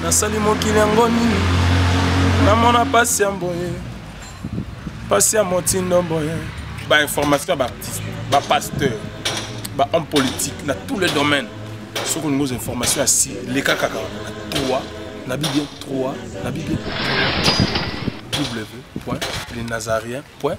nasali mokili yango nini namona pasi ya mboye pasi ya motindo mboye information ya baartiste bapasteur homme politique dans tous les domaines ce que nous informations assis les cas kaka na 3 na Bible 3 na Bible www.lesnazariens.com.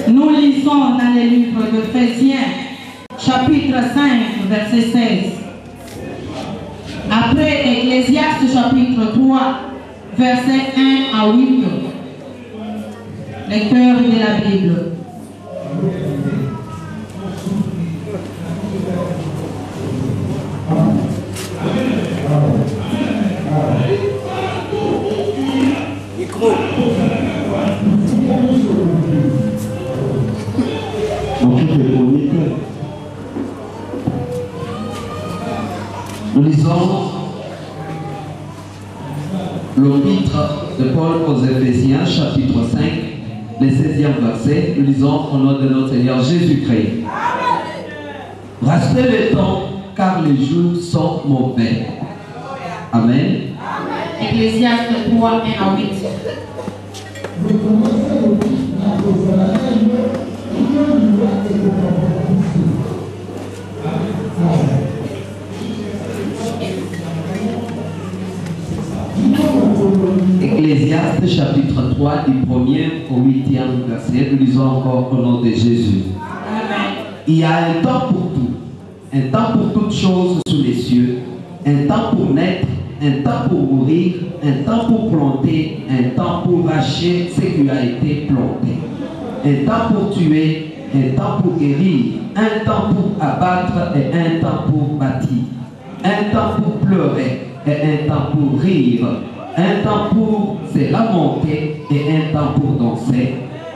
Nous lisons dans le livre d'Éphésiens, chapitre 5, verset 16. Après Ecclésiaste, chapitre 3, verset 1 à 8. Lecteur de la Bible. Nous lisons l'épître de Paul aux Éphésiens, chapitre 5, le 16e verset. Nous lisons au nom de notre Seigneur Jésus-Christ. Restez le temps, car les jours sont mauvais. Amen. Ecclésiaste 3, 1 à 8. Ecclésiaste chapitre 3 du 1er au 8e verset, nous lisons encore au nom de Jésus. Amen. Il y a un temps pour tout, un temps pour toutes choses sous les cieux, un temps pour naître, un temps pour mourir, un temps pour planter, un temps pour racheter ce qui a été planté, un temps pour tuer, un temps pour guérir, un temps pour abattre et un temps pour bâtir, un temps pour pleurer et un temps pour rire, un temps pour se lamenter et un temps pour danser,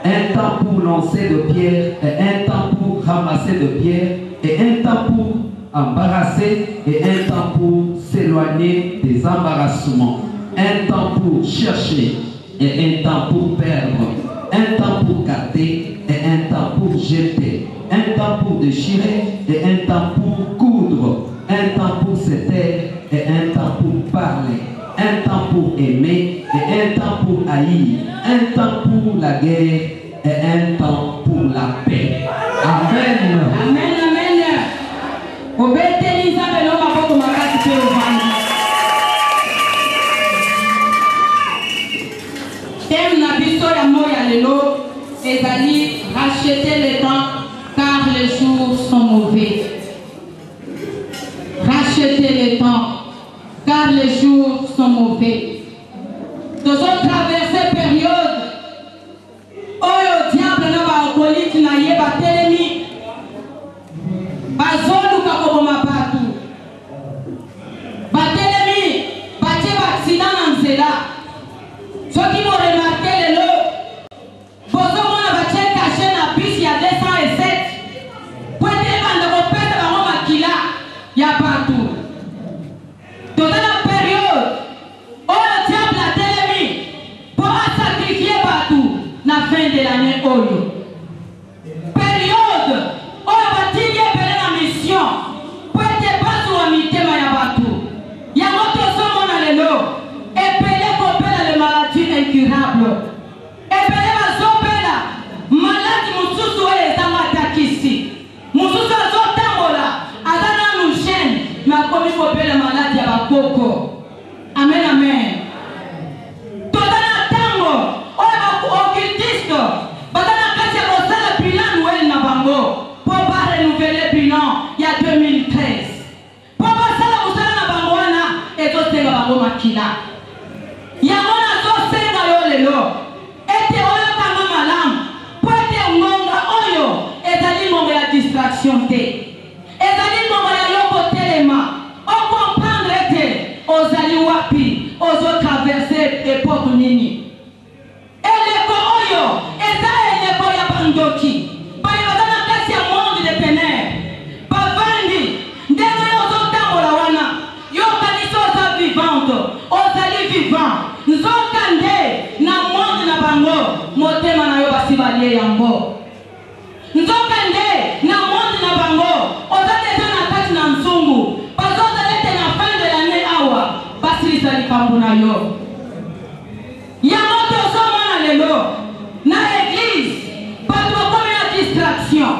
un temps pour lancer de pierres et un temps pour ramasser de pierres et un temps pour embarrasser et un temps pour s'éloigner des embarrassements, un temps pour chercher et un temps pour perdre, un temps pour gâter et un temps pour jeter, un temps pour déchirer et un temps pour coudre, un temps pour se taire et un temps pour parler, un temps pour aimer et un temps pour haïr, un temps pour la guerre et un temps pour la paix. Amen. Amen, amen. Obétez Isabelle, on va pas comme un thème na biso ya moya lelo ezali racheter le temps car les jours sont mauvais. Racheter le temps car les jours sont mauvais. Nous avons traversé période oyo diable na ba okolite na yeba telemi bazoluka koboma batu batelemi batie accident na nzela soki mo remarque lelo bozomona batie caché na bus ya 207 po ete banda kopesa bango makila ya batu toza na période oyo diable atelemi po asakrifie batu na fin de l'année oyo période oyo batiki ebele na mission po ete bazwa mitema ya batu yango tozomona lelo ebele kopela le maladie incurable ebele bazopela maladi mosusu oyo ezanga atakisi mosusu azotambola aza nanu gene makomi kopela maladi ya bakoko. Amen, amen. Toza na ntango oyo baoccultiste baza na kati ya kosala bilan noel na bango po barenouveler bilan ya 2013 po basala kosala na bango wana ezosenga bango makila yango nazosenga yo lelo ete oyokanga malamu po ete ngonga oyo ezali ngonga ya distraction te ezali ngonga ya yo kotelema okomprendre ete ozali wapi ozotraverse epoke nini eleko oyo eza basi balie yango. Nzoka nde na monde na bango. Ozate na kati na nzungu. Bazoza lete na fin de l'année awa. Basi lisali kambuna yo. Yango tozo mwana lelo. Na église. Bato bakome na distraction.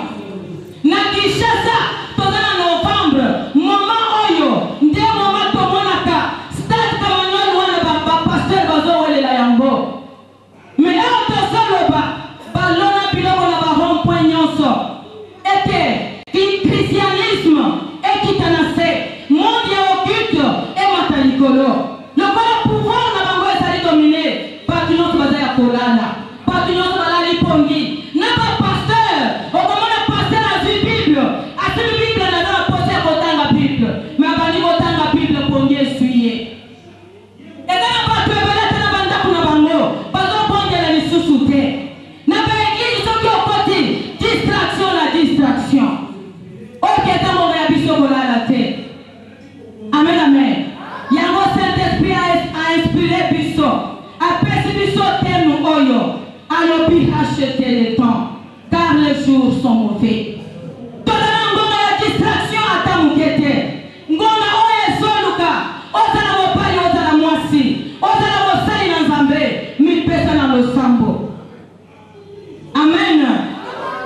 Na Kinshasa. Toza na novembre. Moment oyo. Nde moment tomonaka. Stade Kamanol wana ba pasteur bazo wele la yango. Mais là, on balona biloko na ba rond-point nyonso. Ete, christianisme, ekitanase, monde ya occulte, et matalikolo. Le pouvoir na bango ezali dominé. Batu nyonso baza ya kolala. Batu nyonso balali pongi. Na ba pasteur, okomona pasteur azwi Bible. Asili Bible na za pose ya kotanga Bible. Mais abandi kotanga Bible pongi esuye. Ezana batu ebelete na bandaku na bango. Na église soki okoti distraction la distraction. Ok, tango ya biso bolala te. Amen, amen. Yango Saint-Esprit a inspiré biso. Apesi biso tenu oyo. Alobi racheter le temps. Car les jours sont mauvais. Todana ngoma ya distraction ata mukete. Ngoma oyo soluka. Ozala mopali, ozala mwasi. Ozala mosali na nzambe. Mipesa na losambo. Amen.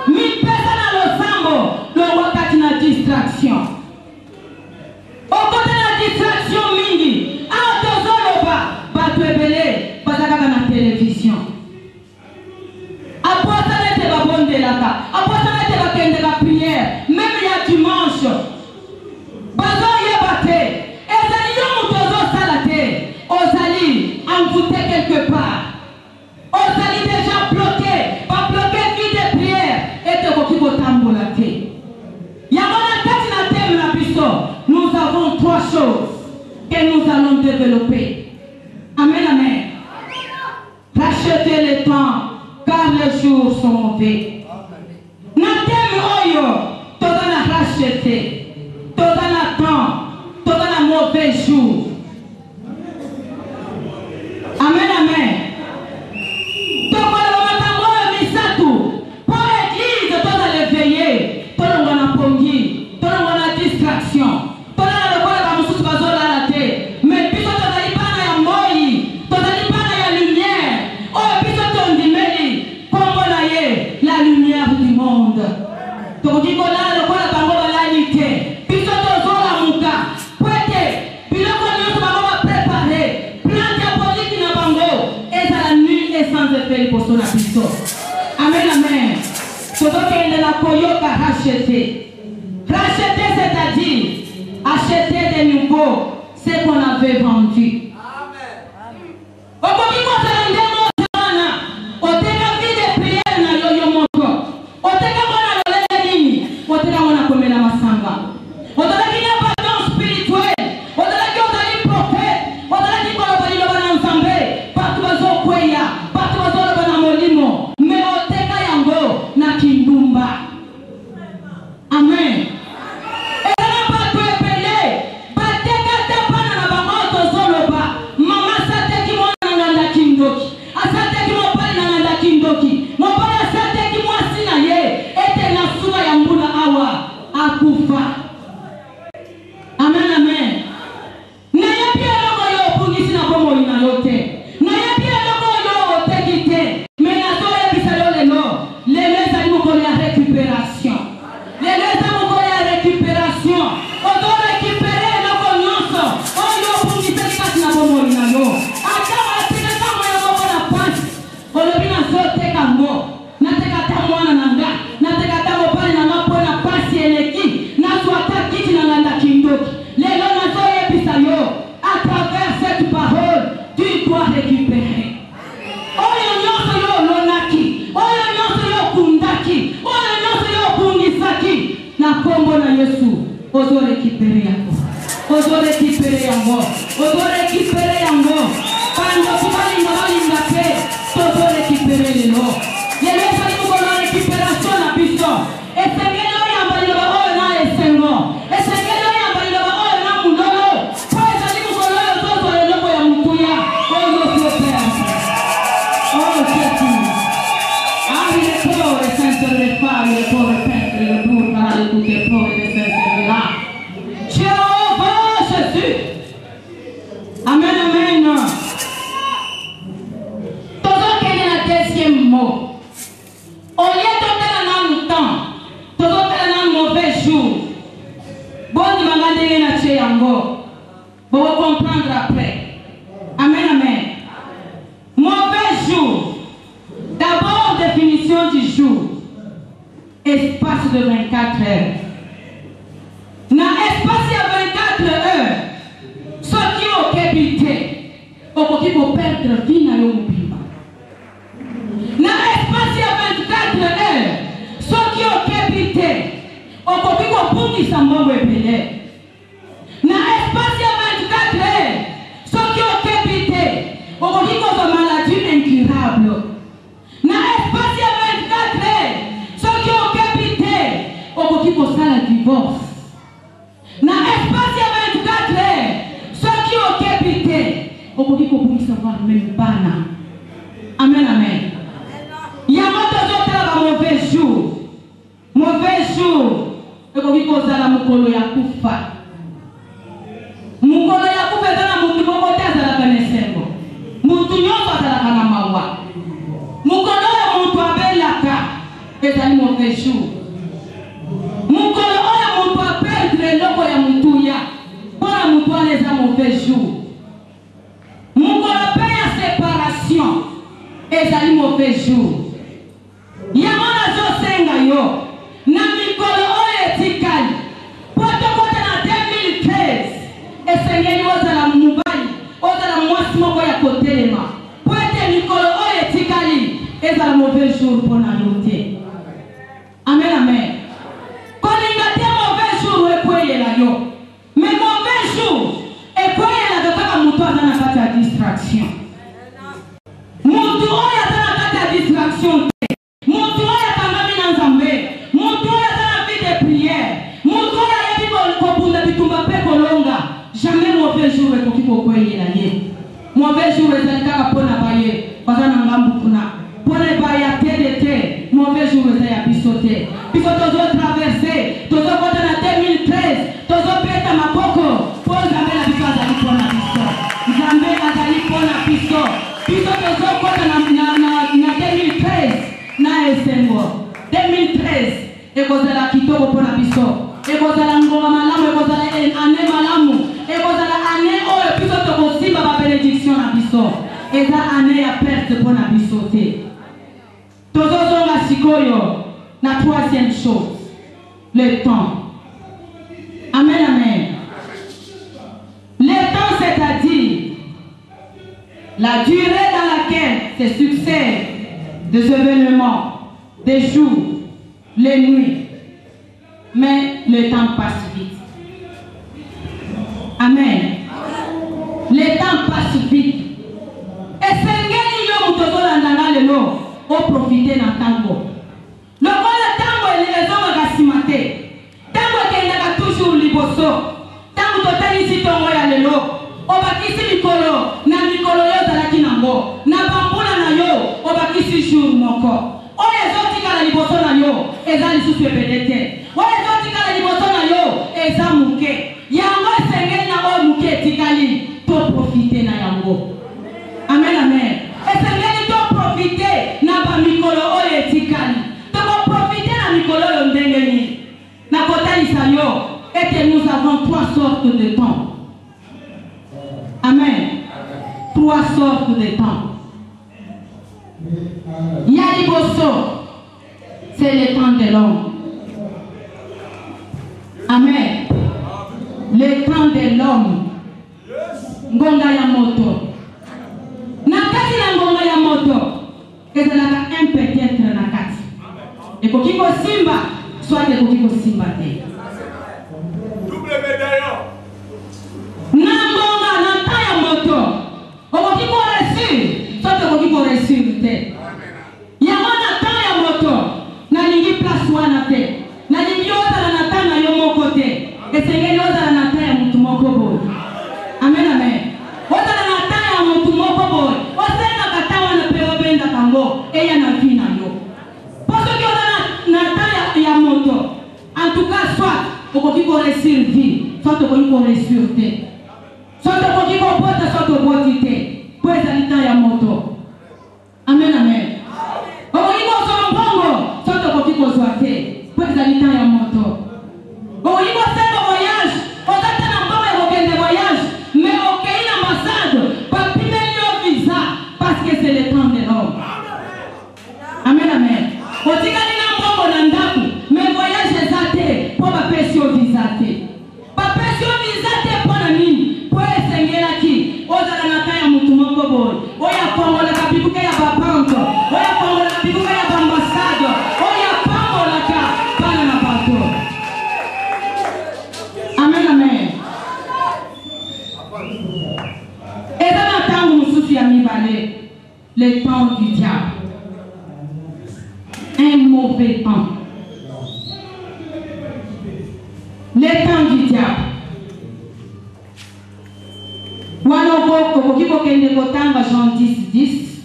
Mi pesa na losambo. Le wakati na distraction. Okote na distraction mingi. Autozoloba. Batu ebele. Bazakaka na télévision. Aposa nete babondelaka. Aposa nete bakende la prière. Même ya dimanche. Bazo yebate. Ezali yo mutozo salate. Ozali envoûté quelque part. Ozali déjà bloqué. Pas bloqué vie de prière. Et te koki kotambola te. Yamona kati na thème na biso. Nous avons trois choses que nous allons développer. Amen, amen. Rachetez le temps, car les jours sont mauvais. Na thème oyo, toda na racheter, toda na temps, toda na mauvais jour. Amen, amen. Pour l'église, toda l'éveillé, toda wana pongi, toda wana distraction, toda na lokola ba mususu bazola te. Mais biso toda libana ya moi, toda libana ya lumière. Oh biso tondimeli, kombo na ye, la lumière du monde. Tondi kola lokola bango balali te. Biso tozola muka. Pwete, biloko nyonso bango ba préparer. Plan diabolique na bango. Ezala nul et sans effet liboso na biso. Amen, amen. Todokende na koyoka racheter. Racheter, c'est-à-dire acheter de nouveau ce qu'on avait vendu. Amen. Okoki kozala ndemo zana. Oteka vie de prière na yoyo moko. Oteka mwana lolele nini. Oteka mwana komela masanga. Oteka kina bâton spirituel. Oteka ki ozali prophète. Oteka ki koloba liloba na nzambe. Batu bazokweya. Batu bazoloba na molimo. Mais oteka yango na kindumba. Amen. Ezana batu epele. Bateka tapana na bango tozoloba. Mama sateki mwana nganda kindoki. Asateki mopali na nganda kindoki. Mopali asateki mwasi na ye. Ete na suba ya mbula awa. Akufa. Amen, amen. Na ye pia loko yo pungisi na bomo ina yote. Na ye pia loko yo oteki te. Menazo ya bisalo lelo. Lelo ezali mokolo ya récupération. Lelo ezali mokolo ya récupération. Odo récupérer loko nyonso. Oyo pungisi kati na bomo ina yo. Ata wateka kama ya moko na pasi. Olobi na zote kango. Nateka ta mwana nanga. Nateka ta mopali na mapo na pasi eleki. Nazo ata kiti na nganda kindoki. Lelo nazo yebisa yo. À travers cette parole, tu dois récupérer. Oyo nyonso yo lonaki. Oyo nyonso yo kundaki. Oyo nyonso yo kungisaki. Na kombo na Yesu. Ozo récupérer yango. Ozo récupérer yango. Ozo récupérer yango. Pando kubali ngabalinga te. Ozo récupérer lelo. Lelo sali mukolo récupération na biso. Esengelo yamba liloba oyo na esengo. Esengelo yamba liloba oyo na mulolo. Poe sali mukolo yo tozo leloko ya mutuya. Oyo sio pesa. Oh, Jésus. yango. Vous comprendre après. Amen, amen. Mauvais jour. D'abord, définition du jour. Espace de 24 heures. Dans l'espace de 24 heures, ceux qui ont habité, ont perdre vie dans le monde. Dans l'espace de 24 heures, ceux qui ont habité, ont puni sa mort épelée. Dans l'espace de 24 heures, ceux qui ont habité, ont maladie incurable. Dans l'espace de 24 heures, ceux qui ont habité, ont la divorce. Dans l'espace de 24 heures, ceux qui ont habité, ont savoir même pas. Amen, amen. Il y a un mauvais jour. Mauvais jour. Et qu'on dit qu'on a la mukolo ya kufa. Mukolo ya kufa est dans la mukolo à la penesembo. Mutunyo à la kanamawa. Mukolo ya mutu abelaka est dans le mauvais jour. Mukolo ya mutu aperdre loko ya mutuya. Pour la mutu les a mauvais jour. Mukolo paye séparation est dans le mauvais jour. Yamana zo senga yo. Na mikolo oye tikali. Poto kote na 2013. Esengeli ozala mubali. Ozala mwasi moko ya kotelema. Poete mikolo oye tikali. Ezala mauvais jour pour na yote. Amen, amen. Kolinga te mauvais jour ekweye la yo. Mais mauvais jour ekweye la dokaka mutu azana kati ya distraction. Mutu oye azana kati ya distraction. Jamais mauvais jour est pour qui peut croire mauvais jour est un cas pour la bailler, parce qu'on a un boucuna. Pour les bailler TDT, mauvais jour est à pisoter. Puis quand on doit traverser, on doit voter en 2013, on doit péter à ma coco. Pour jamais la victoire d'aller pour la pisto. Jamais la d'aller pour la pisto. Puis quand on doit voter en 2013, na esengo. 2013, et vous allez la quitter pour la pisto. Et vous allez ngoma malamu, et vous allez année malamu. Et vous allez année où le plus possible ma bénédiction à biso. Et ça année à perte pour la bisoté. Tous la sikoyo. La troisième chose, le temps. Amen, amen. Le temps, c'est-à-dire la durée dans laquelle se succèdent des événements, des jours, les nuits. Mais le temps passe vite. Amen. Le temps passe vite. Et c'est ce que nous avons profité dans le tango. Le tango est les hommes gassimate. Tango est toujours liboso. Tango total ici tongo ya lelo. Obakisi mikolo na mikolo yo zalaki nango. Na bambula na yo obakisi jour moko. Oye zoti kala liboso na yo ezali susu ebedete. Oye zoti kala liboso na yo ezamuke. Yango esengeli na oyo muke etikali to profite na yango. Amen, amen. Esengeli to profite na ba mikolo oyo etikali. To profite na mikolo oyo ndengeni. Na kotalisa yo ete nous avons 3 sortes de temps. Amen. 3 sortes de temps. Yaliboso, c'est le temps de l'homme. Amen. Le temps de l'homme. Ngonga ya moto. Nakati na ngonga ya moto. Ezalaka un peut-être nakati. Et pour qui simba, soit de pour qui simba te. Double médaillon. Ngonga na ta ya moto. Pour qui réussir, soit de pour qui réussir te. Yamana ta ya moto. Na lingi place wana te. Na lingi oza na ta na yo moko te. Esengeli oza na ta ya mutu moko boy. Amen, amen. Oza na ta ya mutu moko boy. Osenga kata wana pero benda kango. Eya na vina yo. Parce que oza na ta ya moto. En tout cas, soit okoki ko réussir vie, soit okoki ko réussir te. Soit okoki ko bota, soit okoki te. Pour ezali ta ya moto. Amen, amen. Okoki ko sombongo, soit okoki ko zwate. Pour ezali ta ya moto. Okoki ko sendo voyage, ozata na mbongo le temps du diable. Un mauvais temps. Le temps du diable. Jean 10:10.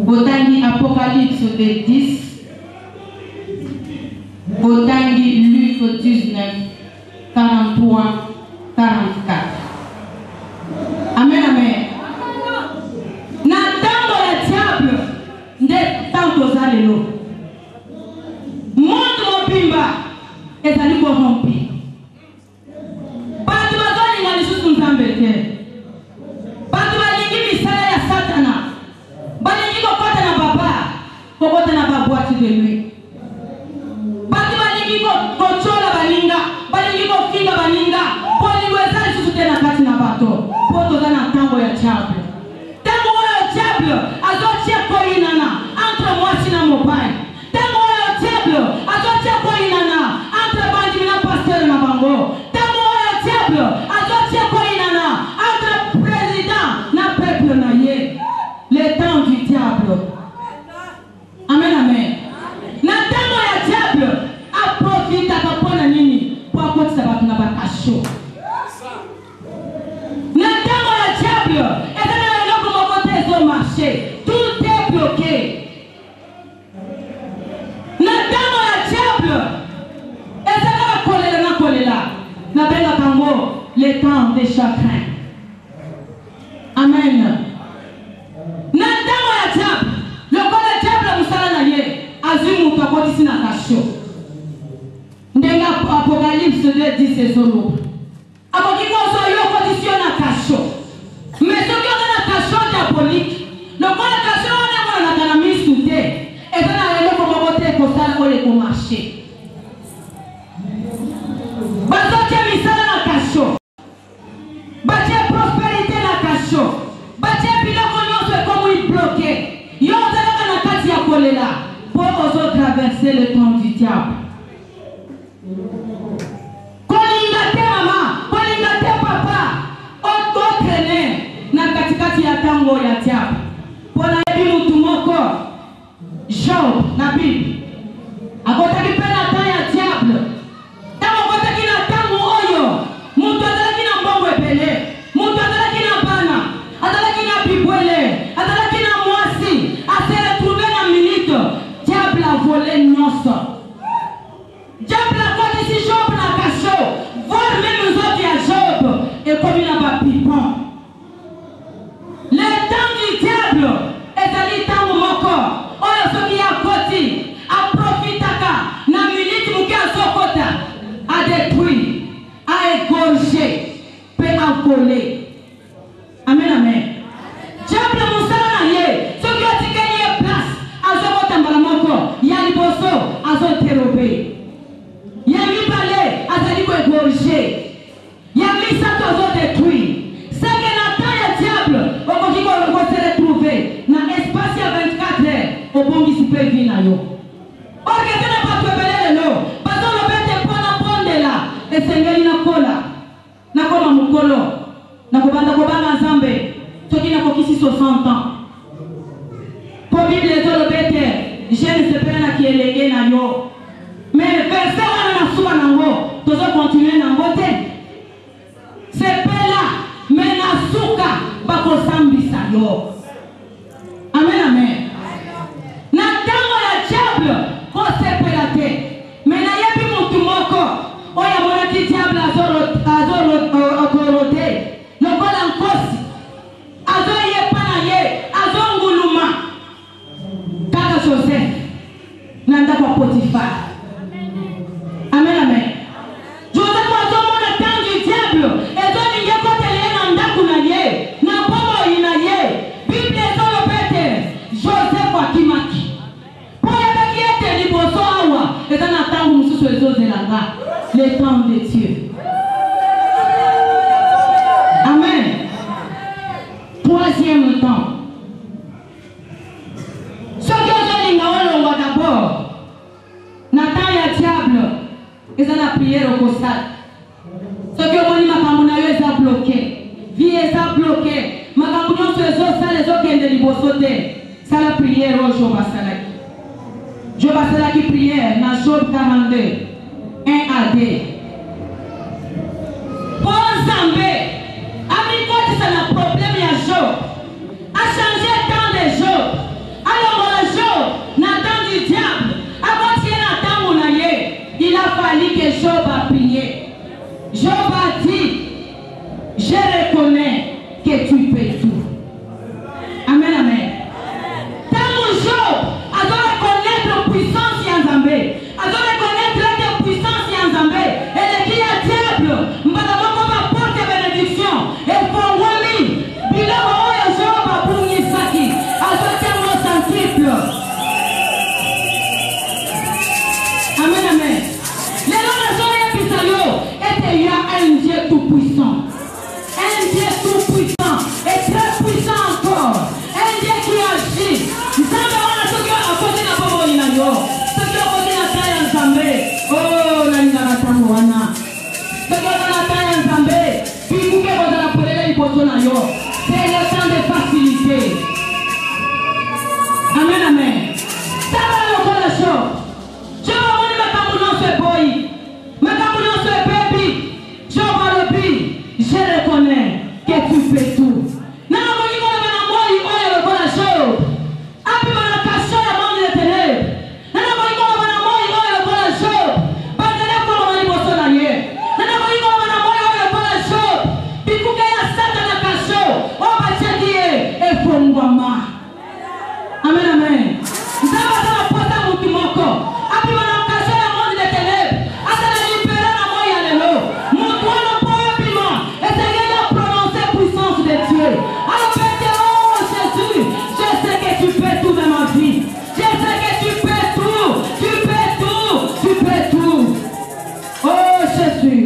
Botangi Apocalypse 10. Botangi Luc 19, 43, 44. Amen, amen. Na tango ya diable, nde tango za lelo. Monde mobimba, ezali corrompi. Batu bazali nga lisusu nzambe te. Batu balingi misala ya Satana. Balingi kokota na baba, kokota na babwati de lui. Batu balingi kochola balinga, balingi kofinga balinga. Polingo ezali lisusu te na kati na bato. Poto za na tango ya diable. Tango oyo diable azotia koinana entre mwasi na mobali. Tango oyo diable azotia koinana entre bandi na pasteur na bango. Tango oyo diable azotia koinana entre président na peuple na ye. Le temps du diable. Amen, amen. Na tango ya diable aprofita kapona nini kwa kotisa batu na bakasho. Na tango ya diable marché, tout est bloqué. Na tango ya diable, ezaka kolela na kolela, na benga tango le temps des chagrins. Amen. Na tango ya diable, le kole diable musala na ye, azimu takoti sina kasho. Ndenga Apocalypse 2:10 ezolo. Abokiko so yo condition na kasho. Mais ce qui est dans la cachot diabolique, le quoi la cachot on a dans la mise sous terre, et dans la réunion comme on vote pour ça on les pour marcher. Bazote misala na cachot, batie prospérité na cachot, batie biloko nyonso comme il bloqué, yo zalaka na kati ya kolela pour ozo traverser le temps du diable. Kolinga te mama, kolinga te papa. Na katikati ya tango ya diable. Pona yebi mutu moko Job na Bible. Akotaki pena ta ya diable. Tango akotaki na tango oyo. Mutu azalaki na mbongo ebele. Mutu azalaki na bana. Azalaki na bibwele. Azalaki na mwasi. Ase retrouvé na minute. Diable a volé nyonso. Diable a koti si Job na kasho. Vol même nous autres ya Job. Et comme il a pas pipon. Le temps du diable est allé dans mon corps. On a ce qui a côté, a profitaka, na minute mouka sokota, a détruit, a égorgé, peut a volé. Amen, amen. Diable moussala na ye, ce qui a dit qu'il y a place, a sokota mbalamoko, ya liboso, a son terrobé. Ya mi balé, a zali ko égorgé. Ya mi sato a son détruit. C'est que na temps ya diable, on se retrouver dans l'espace à 24 heures au bon qui se peut venir là. Or que ça n'a pas tout belé là. Parce qu'on a bête pour la prendre là. Et Seigneur na kola. Na kola mukolo. Na kobanda kobanga nzambe. Toki na kokisi 60 ans. Pour Bible les autres bête, je ne sais pas na qui est légué na yo. Mais verset on a souvent na ngo. Tozo continuer na ngote. C'est pas là. Mais na suka bako sambisa yo. Amen, amen. Na tango ya diable ko sepelate. Mais na yebi mutu moko oya mona ki diable azoro korode. Lokola nkosi. Azo ye pana ye, azo nguluma. Kaka Joseph. Nanda kwa Potiphar. Amen, amen. Joseph azo mona tango du diable. Ezo ninge kote le nanda kuna ye. Na pomo ina ye. Bible ezolo pete. Joseph akimaki. Poya baki ete liboso awa. Eza na tango mususu ezo zelanga. Le temps de Dieu. Amen. Troisième temps. Ce que je dis d'abord. Na temps ya diable. Eza na prière au costal. Ce que on dit makambo na yo eza bloqué. Vie eza bloqué. Makambo nyonso ezo sala ezo okende liboso te. Sala prière au Job Asalaki. Job Asalaki prière dans Job 42, 1 à 2. Pour Zambé, Amikote c'est un problème à Job. A changé le temps de Job. Alors le Job, dans le temps du diable, avant qu'il y ait un temps où il a fallu que Job a prié. Job a dit, je reconnais que tu peux tout. Amen, amen. Tant Job a dû reconnaître la puissance en Zambé, a dû reconnaître la puissance en Zambé, et le qui est diable, madame, comme apporte bénédiction, et pour moi, bilan, Job a pris Saki, a sorti un centriple. Amen, amen. Les noms de Job et Pisayo étaient il y a un Dieu tout-puissant. Un Dieu tout-puissant et très puissant encore. Un Dieu qui agit. Nous savons ce qui est à côté de la Bobo Inayo. Ce qui est à côté de la taille en Zambé. Oh, la Ninaratangwana. Ce qui est à la taille en Zambé. Puis vous qui vous allez appeler les Bozonayo. C'est le temps de facilité. Amen, amen. Ça va le faire la chose. Je vais vous dire que mon nom c'est Boy. Mais quand mon nom c'est Baby. Je vais le dire. Je reconnais que tu fais tout. Non, non, non, non, non, non, non, après on a caché la main de ténèbres. Non, non, non, non, non, non, pas de la forme de Bolsonaro. Non, non, non, non, non, pas la chose. Puis vous gagnez la salle de la caché. On va checker et faut m'ouama. Amen, amen. Nous avons la porte à mon timoko. Après on a caché la main de ténèbres. Après la libérer la main à l'élo. Mon doigt le point piment. Et c'est rien de prononcer puissance de Dieu. Alors Jésus, je sais que tu fais tout dans ma vie. Je sais que tu fais tout. Tu fais tout. Tu fais tout. Oh Jésus.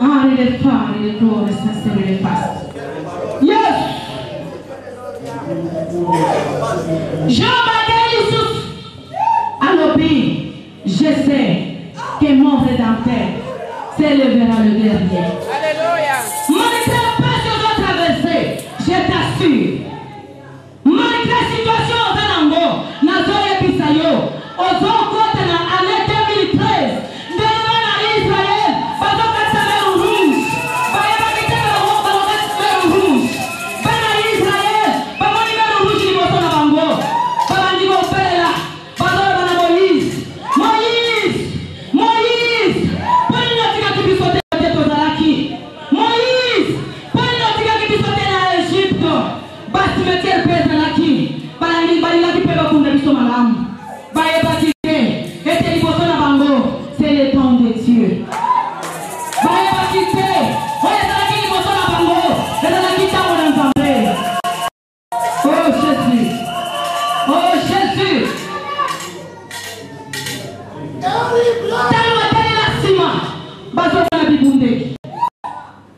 Ah, il est fort, il est lourd, il est sincère, il est fast. Yes. Je m'accueille Jésus. Alors, je sais que mon rédempteur s'élèvera le dernier. Alléluia. Malgré la peur que je dois traverser, je t'assure. Malgré la situation au Zanango, Nazoye Pisayo, aux autres côtés, en l'année 2013, devant Israël, parce que c'est la mer rouge. Parce que c'est la mer rouge. Parce que Israël, parce que c'est la mer rouge, il faut s'en abango. Parce que c'est la parce que c'est Moïse. Moïse, Moïse, pour nous dire que tu peux sauter aux Alaki. Moïse, pour nous dire que tu peux sauter à l'Égypte. Basi meter pesa laki. Bali laki peba kunda biso malamu. Baye bakite. Ete liboso na bango. C'est le temps de Dieu. Baye bakite. Oye laki liboso na bango. Ete laki tango na Nzambe. Oh Jésus. Oh Jésus. Tango atali la sima. Bazo na bibunde.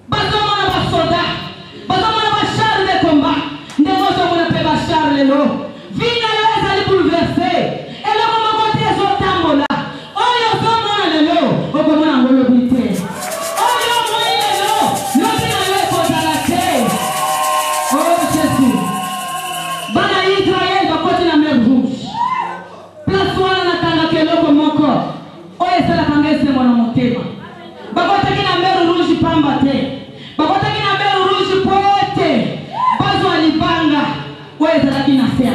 Bazo na basoda. Bazo na bachar de combat. Vina les allez bouleverser. Et le moment où tu es au tambola, oh yo sommes le lo, oh comment on le brité. Oh yo moyen le lo, le bien le pour la terre. Oh Jésus. Bana Israël va continuer la mer rouge. Place-toi na tanga que le comme encore. Oh et c'est la tanga c'est mon motema. Ba kota kina mer rouge pambate. Ba kota kina mer rouge poete. Bazo alibanga. Ouais, c'est la qui n'a fait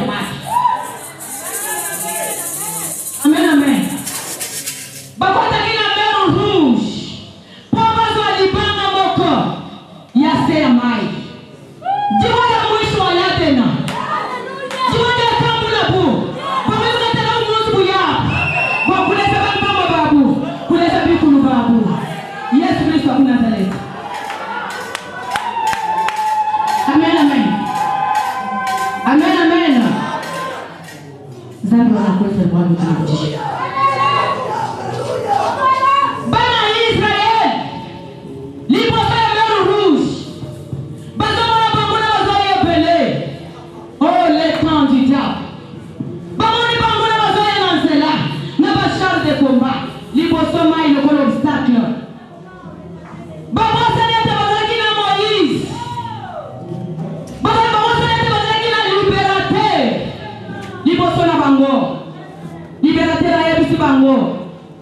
bango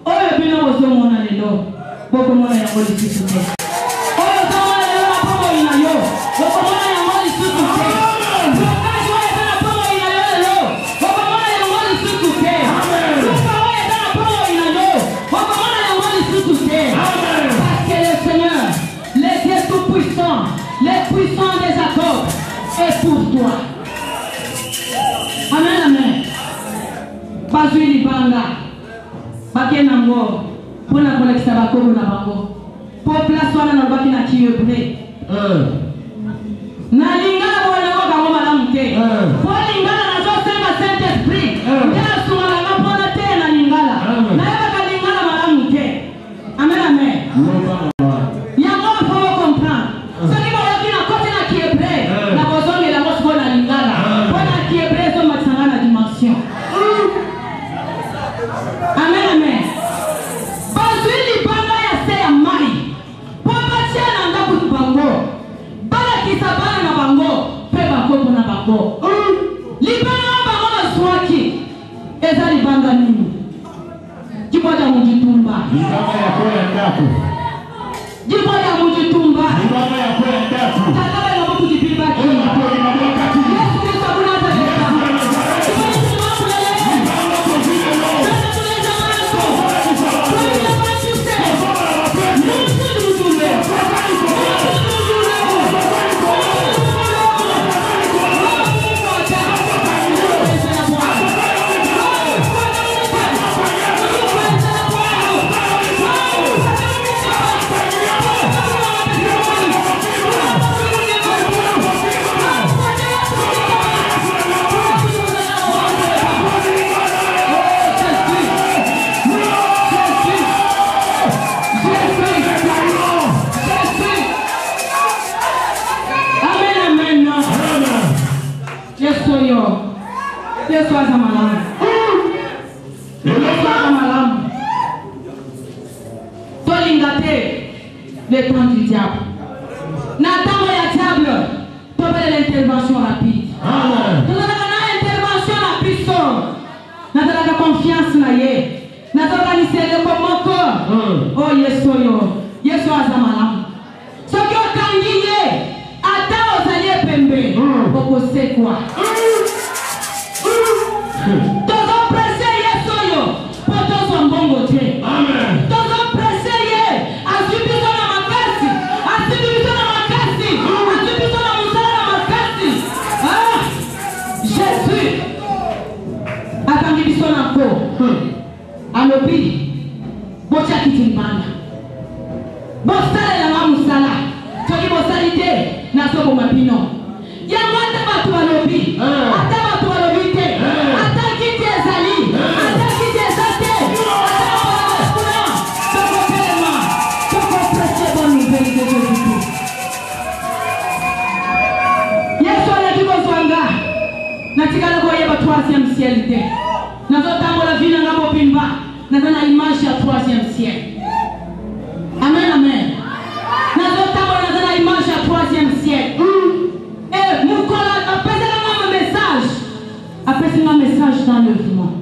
oyo bino bozomona lelo bokomona yango lisusu te oyo ozomona lelo na pombo ina yo bokomona yango lisusu te blokage oyo eza na pombo ina yo lelo bokomona yango lisusu te luka oyo eza na pombo ina yo bokomona yango lisusu te parce que le Seigneur le Dieu tout-puissant le puissant des accords est pour toi. Amen, amen. Bazui libanga bakena ngo pona kolekisa bakoko na bango po place wana na baki na kiyebre na lingala bona ngo bango malamu te po lingala na zo sema Saint Esprit ya sumala na pona te na lingala na yaba lingala malamu te. Amen, amen. Yango faut comprendre ce qui va yaki na kote na kiyebre na bozongi la mosko na lingala pona kiyebre zo matsanga na dimension. Amen, amen. Bazui libanga ya se ya mai poma chena ndaku bango bala kisabana na bango pe bakopo na bango libanga bango na swaki eza libanga nini jiboda mujitumba libanga ya kwenda ndako jiboda mujitumba libanga ya kwenda ndako tataba na boku dibiba ki Yesu Kristo kuna zaleta Yesu aza malamu. Yesu aza malamu. Tolingate le temps du diable. N'attends ya diable. Tobele l'intervention rapide. Tolaka na intervention rapide. Nataka confiance na ye. Nataka nisele komoko. Oh Yesu yo. Yesu aza malamu. Soki okangiye ata ozalie pembe. Okosekwa. Tozo presse Yesu yo potozo mbongo te. Amen. Tozo presse ye asibizo na makasi, asibizo na makasi, asibizo na musala na makasi. Ah, Jésus akangibiso na ko. Alobi bocha kitimbana. Bosale la musala. Toki bosalite na soko mapino. Yango ata batu alobi. Ata batu alobi te. Troisième ciel. Nous avons la vie dans la bopimba. Nous avons l'image du troisième ciel. Amen, amen. Nous avons l'image du troisième ciel. Et nous appelons un message. Appelez un message d'enlèvement.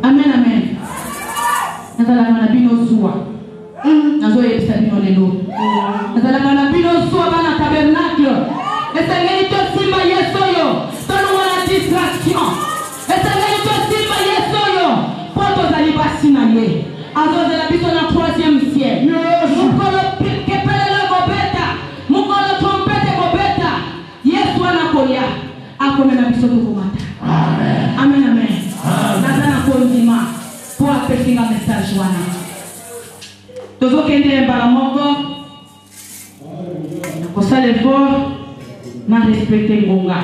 Amen, amen. Nous avons la vie dans soi. Nous avons la vie dans les lots. Nous avons la vie dans soi dans le tabernacle. Et c'est l'unité Simba Yesoyo. Distraction. Et c'est l'unité Simba Yesoyo. Pour tous les bassinaliers. Alors de la bise dans le troisième ciel. Mukolo kepele le gobeta. Mukolo trompete gobeta. Yesu anakoya. Akome na biso tukumata. Amen. Amen, amen. Nazana konzima. Pour appeler un message wana. Tozo kende mbalamoko. Nakosale fort. Na respecter ngonga.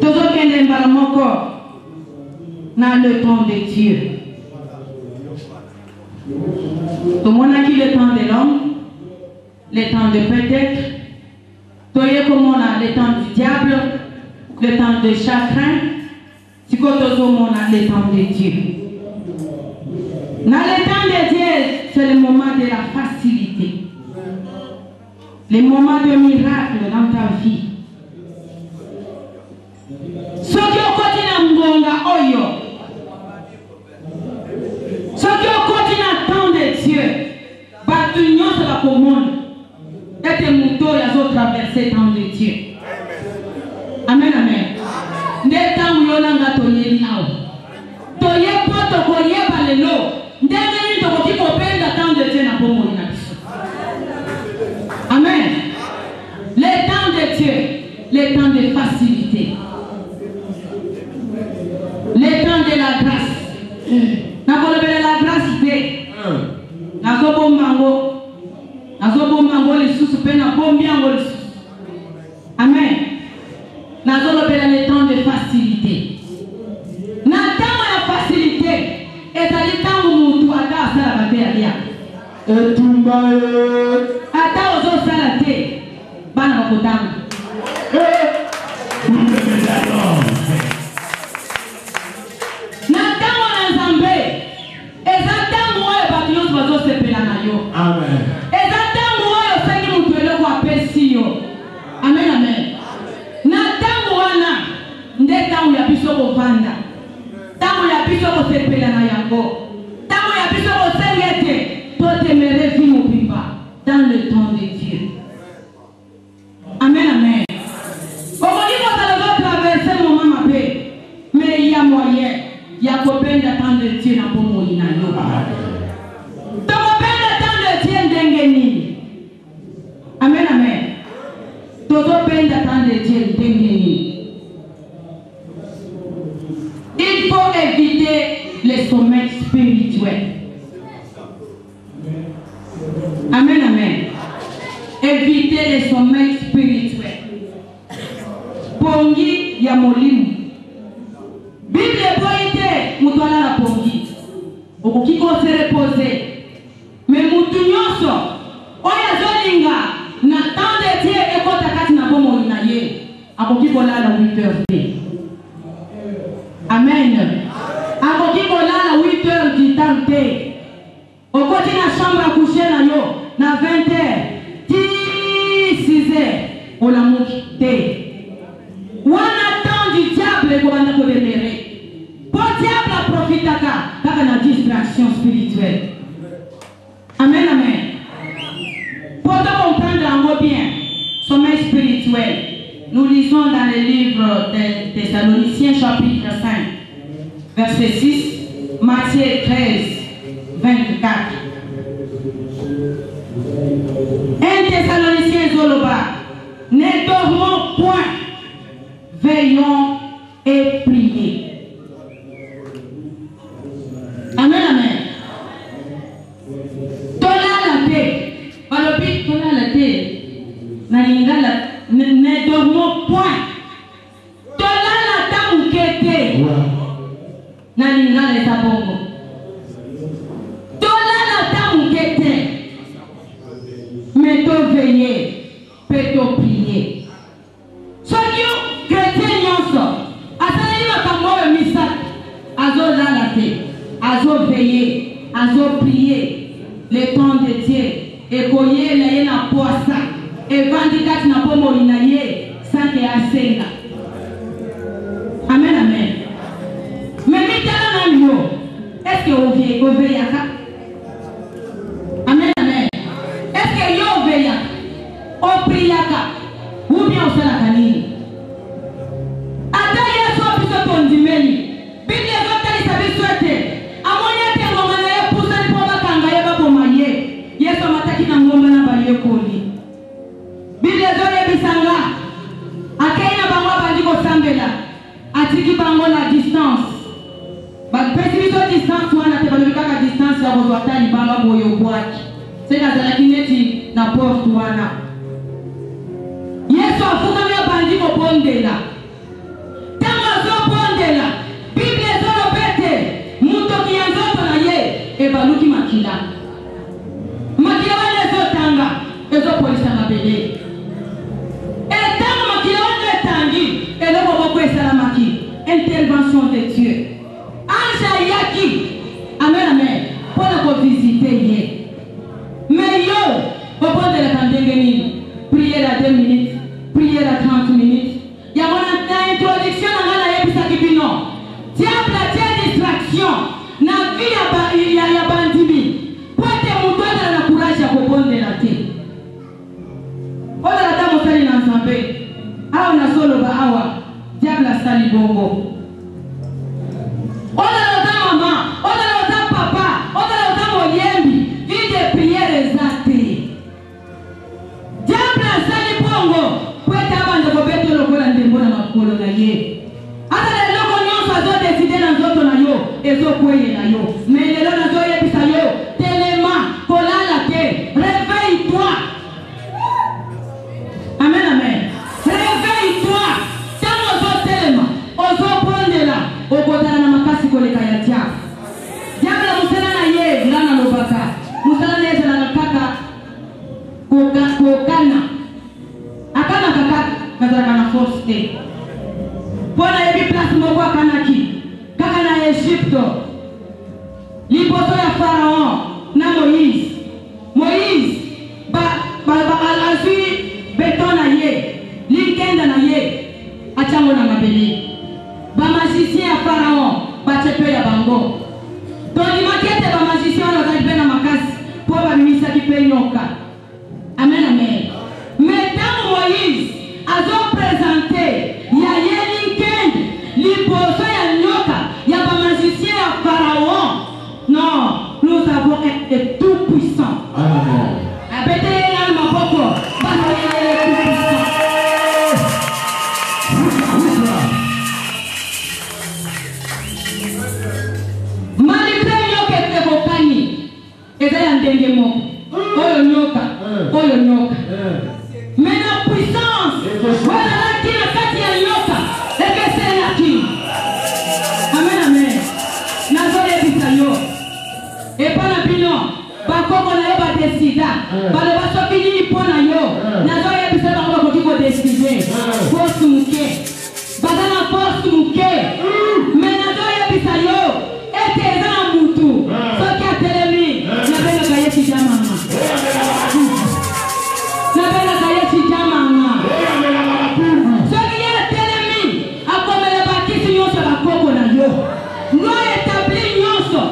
Tozo kende mbalamoko na le temps de Dieu. Tout le monde a dit le temps de l'homme, le temps de peut-être. Toye comme on a le temps du diable, le temps de chagrin. Si qu'on a le temps de Dieu. Dans le temps de Dieu, c'est le moment de la facilité. Les moments de miracle dans ta vie. Ce qui est au côté de Mbonga Oyo, ce temps de Dieu. Amen, amen. Nde temps où yona nga toyeli awo. Toye poto koye balelo. Ndenge ni tokoki kopenda temps de Dieu na bomo na biso. Amen. Les temps de Dieu, les temps de facilité. Les temps de la grâce. Nakolobela la grâce de. Nazobombango lisusu pe na bombiango lisusu. Amen. Nazolobela le temps de facilité. Na temps ya facilité, ezali temps mutu ata asala bate ya lia. Ata ozo sala te, bana bakotanga. Na temps na Nzambe, eza temps oyo bato nyonso bazosepela na yo. Amen. Eza temps oyo osengi mutu eloko apesi yo. Amen, amen. Na temps wana nde temps ya biso kovanda. Temps ya biso kosepela na yango. Temps ya biso kosenga ete totemere vi mobimba dans le temps de Dieu. Amen, amen. Okoki kozala traverser moment mabe, mais il y a moyen ya kopenda temps de Dieu na bomoi na yo. Tokopenda temps de Dieu ndenge nini? Amen, amen. Tokopenda temps de Dieu ndenge nini? Il faut éviter les sommets spirituels. Amen, amen. Éviter les sommets spirituels. Pongi ya molimu. Bible boite mutwala la pongi. Okoki ko se reposer. Mais mutu nyonso oya zolinga na temps de Dieu ekota kati na bomo na ye. Akoki kolala 8h. Amen. Akoki kolala 8h du temps te. Okoti na chambre à coucher na yo na 20h. 6h. Olamuki te. Wana temps du diable ko banda ko demere. Pour diable a profitaka kaka na distraction spirituelle. Amen, amen. Pour comprendre en bien sommeil spirituel, nous lisons dans le livre des Thessaloniciens chapitre 5, verset 6, Matthieu 13, 24. 1 Thessaloniciens Zoloba, ne dormons point, veillons et priez. Amen, amen. Tola la paix. Balobi tola la paix. Nalingala ne dormons point. Tola la tamu kete. Nalingala tabongo. Tola la tamu kete. Mais to veiller, peut to prier. Soki chrétien nyonso. Asali makambo misa. Azo la la paix. Azo veiller, azo prier le temps de Dieu et koye la ye na poasa et vandikati na pomo na ye sanke asenga. Amen, amen. Mais mitala na yo, est-ce que on vient au veyaka? Amen, amen. Est-ce que yo veya o priaka ou bien o sala kanini? Ata yeso biso tondimeli. Biblia zote isabi sote. Yesu mataki na ngomba na baye koli. Biblia zote bisanga. Akaina bango bandiko sambela. Atiki bango na distance. Ba pesi biso distance wana te balobika ka distance ya bozwatani banga boyo bwaki. Sena zala kineti na porte wana. Yesu afuka mya bandiko bondela. Tanga zo bondela. Biblia zote pete. Muto kianzoto na ye e baluki makila. Makila wane ezo tanga, ezo polisa mabele. E tanga makila wane tangi, elo boboko esala maki. Intervention de Dieu. Anja yaki. Amen, amen. Pona ko visiter ye. Mais yo, bobon de la kandengeni. Prière à 2 minutes, prière à 30 minutes. Ya wana introduction na ngala yebisa kibino. Diable a tia distraction. Na vie ya bandimi. Pote mutwana na courage ya kubonde la te. Ola la damo sali na toloba awa diable asali bongo. Ona lota mama, ona lota papa, ona lota moyembi, vie de prière ezate. Diable asali bongo, kweta abanda kobeto lokola ndembo na makolo na ye. Ata lelo ko nyonso azo décider na nzoto na yo, ezokweye na yo. Mais lelo nazo yebisa yo, telema, kolala te, réveille-toi. Amen, amen. Réveille-toi. Tango ozo telema, ozo pondela, okotana na makasi koleka ya diable. Diable musala na ye, lana lobaka. Musala na ye na kaka kokana. Akana kaka kazaka na force te. Pona yebi place moko akanaki. Kaka na Egypte. Liboso ya Pharaon na Moïse. Moïse alazui beton na ye. Linkenda na ye. Achango na mabele. Ba magicien ya Pharaon bachepe ya bango. Toni makete ba magicien na zalibe na makasi. Po ba mimisa kipe nyoka. Amen, amen. Mais dans Moïse azo présenté ya ye linkenda liboso ya nyoka ya ba magicien ya Pharaon. Non, nous avons été tout puissants. Amen. Abete na maboko bana ya tout puissant. Malgré nyoka te kokani eza ya ndenge moko. Oyo nyoka. Mais la puissance voilà la qui na kati ya nyoka ekese na ki. Amen, amen. Nazole bisayo. Et pas la bilan, pas comme on a décidé, pas le bateau qui dit pour la yo, n'a pas eu besoin d'avoir beaucoup de décider. Force mouquet, pas dans la force mouquet, mais n'a pas eu besoin de yo, et t'es dans un moutou, ce qui a télémi, n'a pas eu de qui maman. N'a pas eu de maman. Ce qui a télémi, a comme le bâti sur yo, sur la coco na yo. Nous établis nyonso.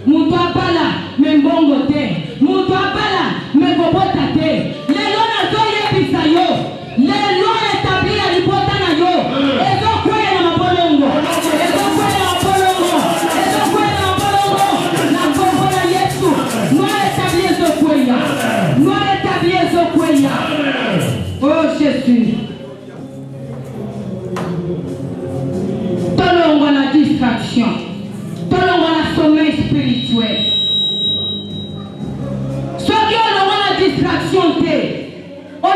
Mutu abala me mbongo te, mutu abala me kobota te. Lelo na zo yebisa yo, lelo etabli ya lipota na yo. Ezo kweye na mabolongo, ezo kweye na mabolongo, ezo kweye na mabolongo. Na kombo na Yesu, noa etabli ezo kweye, noa etabli ezo kweye. Oh Jésus. Tolongo na distraction. Tolongo na sommeil spirituel. Ce qui on a la distraction te, on a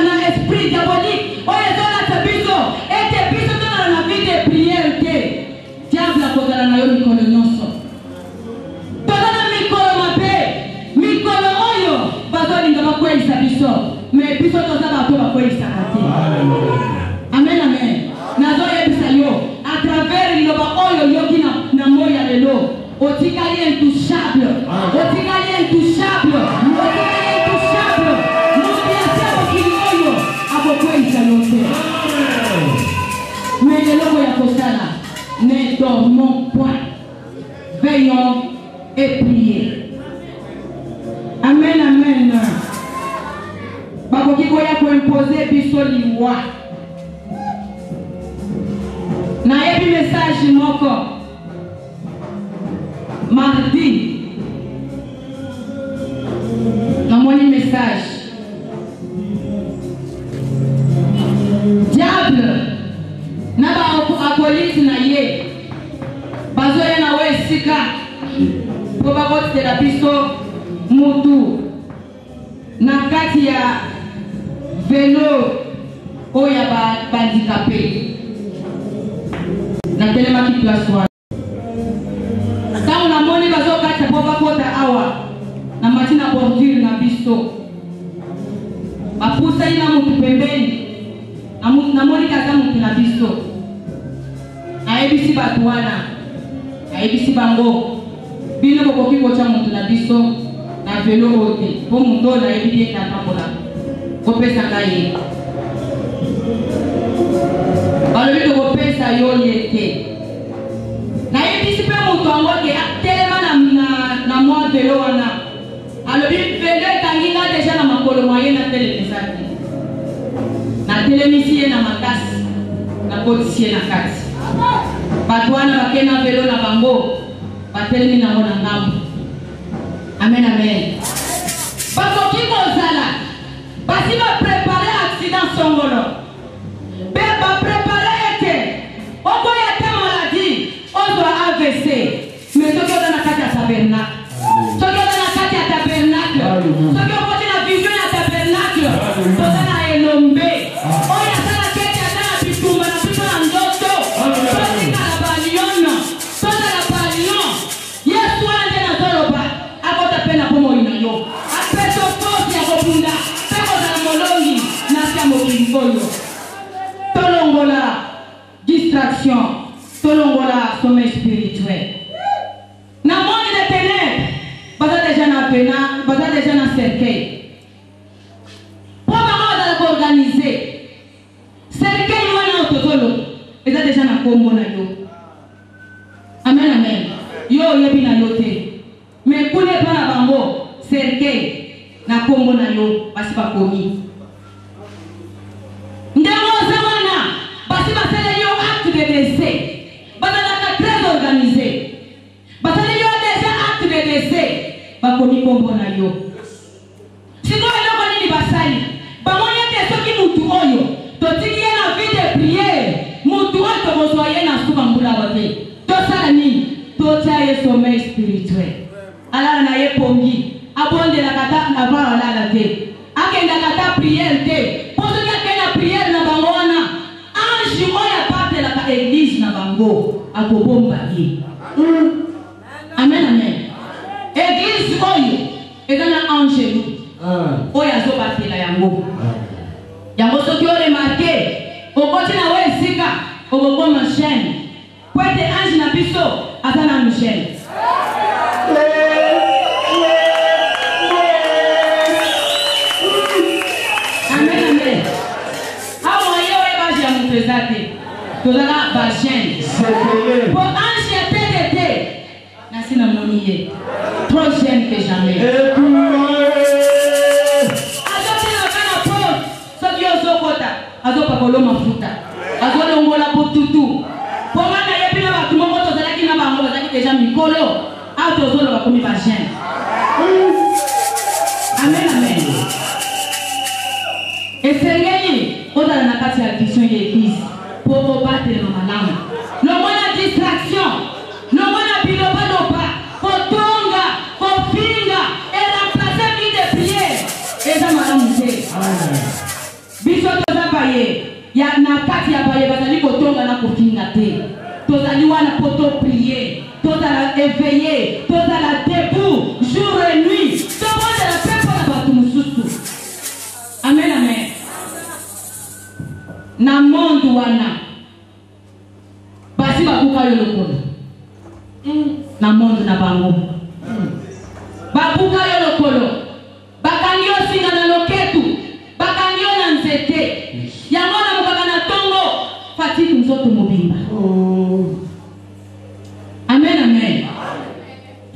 na esprit diabolique, on est dans la tabiso, et te biso dans la vie de prière te. Diable a posé la nayo mikolo nyonso. Toda na mikolo mabe, mikolo oyo, bazoli ngaba kwelisa biso, mais biso toza bato ba kwelisa kati. Amen, amen. Nazo yebisa yo, à travers l'oba oyo yoki na moya lelo, otikali intouchable, otikali intouchable, otikali intouchable. Mundi asebo kilioyo, abokwe isalote. Mais lelo ya kosala, ne dormons point, veillons et prions. Amen, amen. Bakoki koya ko imposer biso liwa. Na yebi message moko mardi na moni message diable na ba apolisi na ye bazoya na we sika po bakotela biso mutu na kati ya velo oya bandikape na telema ki place wana. Quand on a moni bazo kata boba kota awa na matina bordure na biso. Bapusa ina mutu pembeni. Na moni kaza mutu na biso. Na ebisi batu wana. Na ebisi bango. Bino bokoki kocha mutu na biso na velo ote. Po muto na ebidi na tambola. Kopesa ngaye. Balobi to kopesa yo yete. Na ebisi pe mutu angoke telema na moi vélo wana. Alors vélo tanginga déjà na makolo moyen na télévisation. Na télévisie na makasi. Na potisie na kati. Batwana bakena vélo na bango. Batelemi na mona ngambo. Amen amen. Parce qui kozala. Basi va préparer accident songolo. Be ba préparer ete. Oko ya ta maladie, on doit AVC. Mais ce qui est dans la carte à tabernacle. Ce qui est dans la carte à tabernacle. Ce qui est dans la vision à tabernacle. Ce qui est dans la elombe. On y a ça la quête à la bitumba, la bitumba en doto. Ce qui est dans la balion. Ce qui est dans la balion. Yes, toi, on est dans Zoroba. A votre peine à pomo inayo. A peso force ya kopunda. Peko za la molongi. Nasia mokimboyo. Tolongola. Distraction. Tolongola sommeil spirituel. Dans le monde des ténèbres, vous êtes déjà dans le vous êtes déjà dans le cercueil. Pour vous organiser, cercueil ou un autre, vous êtes déjà dans le combo. Amen, amen. Yo, yebi na yote. Mais pour ne pas la bango, cercueil, na combo na yo, basi pas commis. Ndemo zamana, basi pas c'est yo acte de décès. Basi très organisé. Basi yo déjà acte de décès. Ba commis combo na yo. Siko eloko nini basali. Ba monya te soki mutu oyo. Totiki na vie de prière. Mutu oyo to bosoye na suka mbula wote. To sala nini? To tia sommeil spirituel. Ala na ye pongi. Abonde la kata na va ala la te. Akenda kata prière te. Poso ki akenda prière na bango wana. Ange oya parte la ka église na bango. Akobomba ye. Amen amen. Église oyo ezana ange oya zo parte la yango. Yango soki o remarquer okoti na we sika okokoma chaîne. Kwete ange na biso azana Michel. Amen amen. Awo yewe baje ya mutezate. Tozala ba chaîne. Pour ange ya TDT. Nasina moniye. Trop jeune que jamais. Azote na kana pose. Soki ozokota. Azopa kolo mafuta. Azolongola potutu. Pomana yebi na batu moko tozalaki na bango bazaki déjà mikolo. Atozolo bakomi ba jeune. Amen amen. Esengeli ozala na kati ya vision ya église pour combattre na malamu. No mwana distraction. No mwana biloba kotonga, kofinga et remplacer vie de prière. Eza malamu te. Biso toza paye. Ya na kati ya paye bazali kotonga na kofinga te. Tozali wana poto prier. Tozala éveillé. Tozala debout jour et nuit. Tozala pepo na batu mususu. Amen amen. Na monde wana basi bakuka yo lokolo. Na monde na bango. Bakuka yo lokolo. Bakangio singa na loketu. Bakangio na nzete. Yango na mukaka na tongo. Fatigue mzoto mobimba. Amen amen.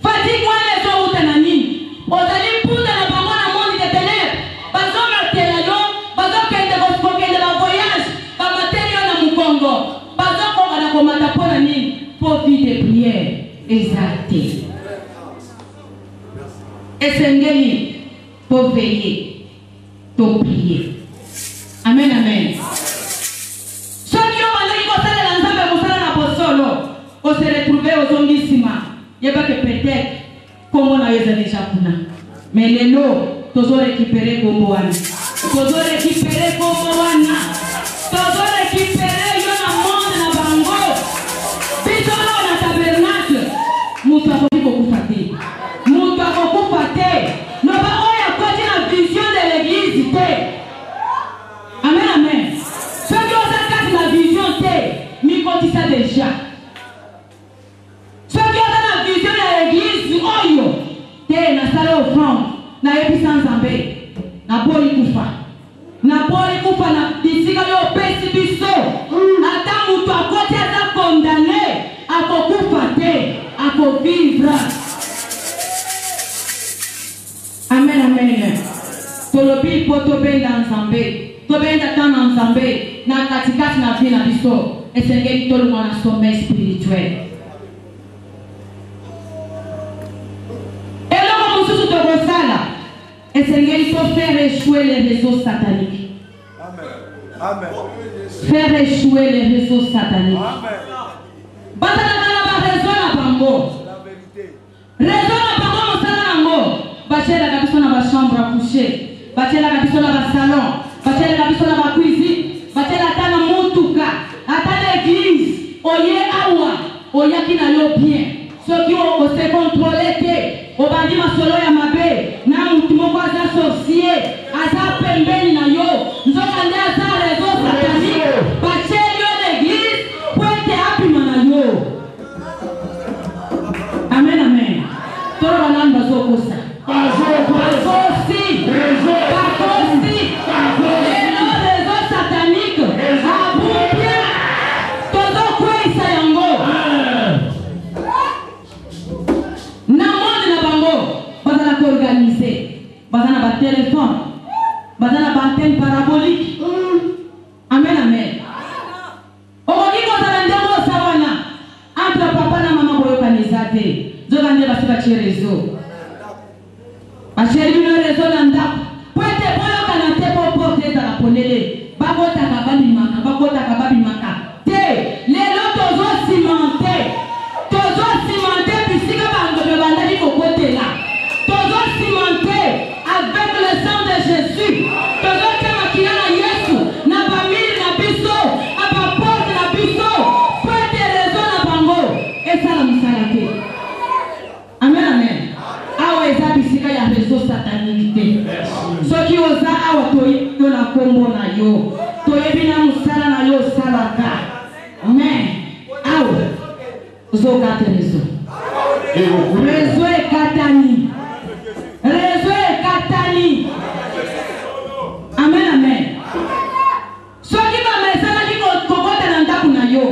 Fatigue wana zo uta na nini? Ozali puta na bango na monde de ténèbres. Bazo matela yo, bazo kende kende ba voyage, ba matela na mukongo. Bazo konga na komata pona nini? Pour vie de prière exaltée. Esengeli pour veiller, pour prier. Amen amen. Soki on va dire que la nzambe musala na posolo, on se retrouver aux zombissima. Yeba que peut-être comme on a déjà kuna. Mais les lots, tozo récupérer comme wana. Tozo récupérer comme wana. Tozo récupérer yo na monde na bango. Biso na tabernacle. Mutu akoko kufate. Mutu akoko kufate. No ba oya koti na vision de l'église te. Amen amen. Ce qui on a la vision te, mi koti ça déjà. Ce qui on a la vision de l'église oyo te na sala offrande na epi sans zambe. Na boli kufa. Na boli kufa na bisika yo pesi biso. Ata mutu akoti ata condamné, akokufa te, akovivre. topenda nzambe tobenda tana nzambe na katikati na vie na biso esengeli tolongwa na sommet spirituel. Eloko mosusu tokosala esengeli to faire échouer les réseaux sataniques. Amen. Faire échouer les réseaux sataniques. Amen. Batana ba raison na bango. La vérité. Raison na bango mosala nango. Bachela kabisa na ba chambre à coucher. Bachela kabisa na ba salon. Bachela kabisa na ba cuisine. Bachela tana mutuka. Atana église. Oye awa. Oya kina yo bien. Soki o se contrôler te. Obandi masolo ya mabe. Na mutu moko aza sorcier. Aza pembeni na yo. Nzoka nde aza réseau satanique. Bachela yo l'église. Pointe api mana yo. Amen, amen. Tout le monde va se poser. Et nos réseaux sataniques, à bout bien, tout quoi il s'est yango. Na monde na bango, bazana ko organiser, bazana ba téléphone, bazana ba antenne parabolique. Amen, amen. Omoniko zalandemo sawana, entre papa na mama boyo kanizate, zogande basiba cherezo. Bacheli bino rezo na ndako. Pwete boyo kanate po porte za la ponele. Bakota kababi maka. Te, lelo tozo cimenté. Tozo cimenté pisika bango bandaki kokote la. Tozo cimenté avec le sang de Jésus. Tozo kema na Yesu na famille na biso, aba porte na biso. Pwete rezo na bango. Esa la misalate. Amen, amen. Awa eza bisika ya réseau satanique te. Soki oza awa toyebi na kombo na yo. Toyebi na musala na yo salaka. Amen. Awa ozo kate réseau. Réseau ekatani. Réseau ekatani. Amen, amen. Soki mama esala ki kokota na ndaku na yo.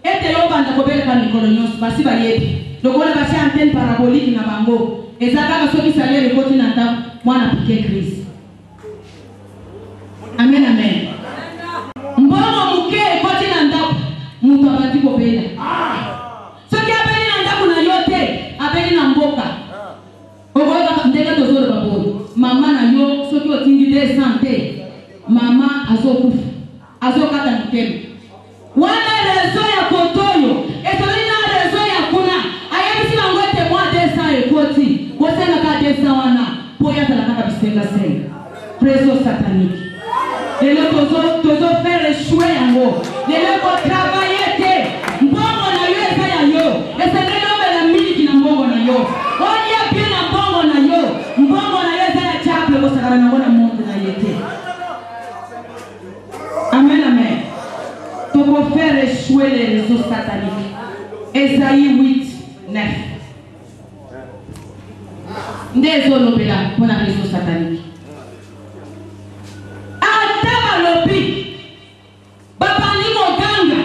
Ete yo banda kobeleka mikolo nyonso basi bayebi. Lokola basi antenne parabolique na bango. Ezaka soki salaire ekoti na ndaku mwana pike crise. Amen, amen. Mbongo muke ekoti na ndaku mutu abandi kobela. Soki abeli na ndaku na yo te, abeli na mboka. Okoyeba ndenge tozolo baboyi. Mama na yo soki otindi de santé, mama azokufa. Azokata mutema. Wana rezo ya kotoyo, etoli na rezo ya kuna. Ayebisi bango ete mwa desa ekoti. Kosenga ka desa wana, poya tala kaka bisenga senga. Réseau satanique. Lelo tozo faire échouer yango. Lelo ko travailler te. Mbongo na yo eza ya yo. Esenge lobe la miliki na mbongo na yo. Olia bien na mbongo na yo. Mbongo na yo eza ya chapele ko sakana na ngona monde na yete. Amen, amen. Pour faire échouer les réseaux sataniques. Esaïe 8, 9. Désolé pour la réseau satanique. Ataba lobi. Babani moganga.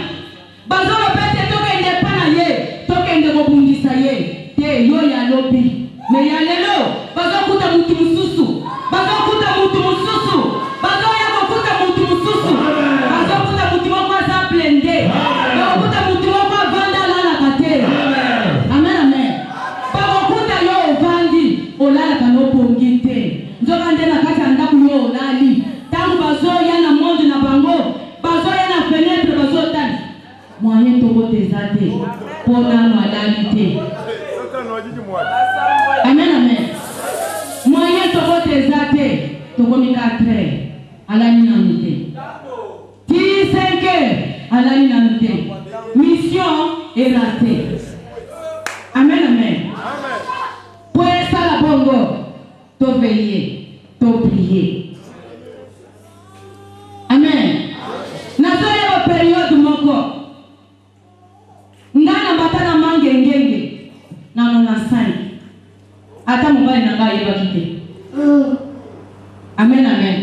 Bazoro pete toke inde pana ye. Toke inde mobungisa ye. Te yo ya lobi. Me ya lelo. Bazo kuta mutu mususu. Bazo kuta mutu mususu. Bazo ya kuta mutu mususu. Bazo kuta mutu mokwa za blende. Bazo kuta mutu mokwa vanda la la katera. Amen, amen. Bazo kuta yo vandi. Olala kano pongite. Nzoka ndena kati andaku yo olali. Tangu bazo ya na monde na bango. Bazo ya na fenêtre bazo tani. Moyen tobo tezate. Pona no alalité. Amen, amen. Moyen tobo tezate. Tobo mikatre. Alani na mite. 15 alani na mite. Mission est ratée. Amen, amen. Pour ça la bongo. To veiller. To prier. Amen. Nazoya wa période moko. Ngana batana mange ngenge. Na nona 5. Ata mobali na ngai yeba kite. Amen, amen.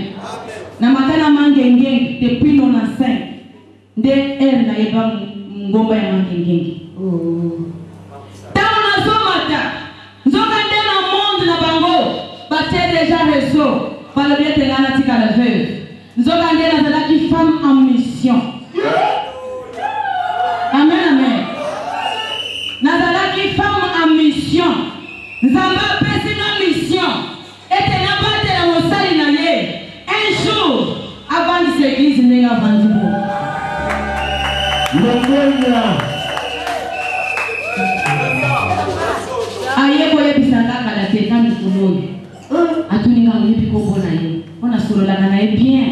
Na matana mange ngenge depuis nona 5. Nde na yeba ngomba ya mange ngenge. Tango na somata. Nzoka nde na monde na bango. Bate déjà réseau. Balobiete ngana tika la veuve. Nzokande nazalaki femme en mission. Amen, amen. Nazalaki femme en mission. Nzamba pesi na mission. Et na bate la mosali na ye. Un jour avant cette église n'ayant vendu beau. Aye boye bisanga kala te kandi kumoyi. Atuni nga oyebi kombo na yo. Ona sololaka na ye bien.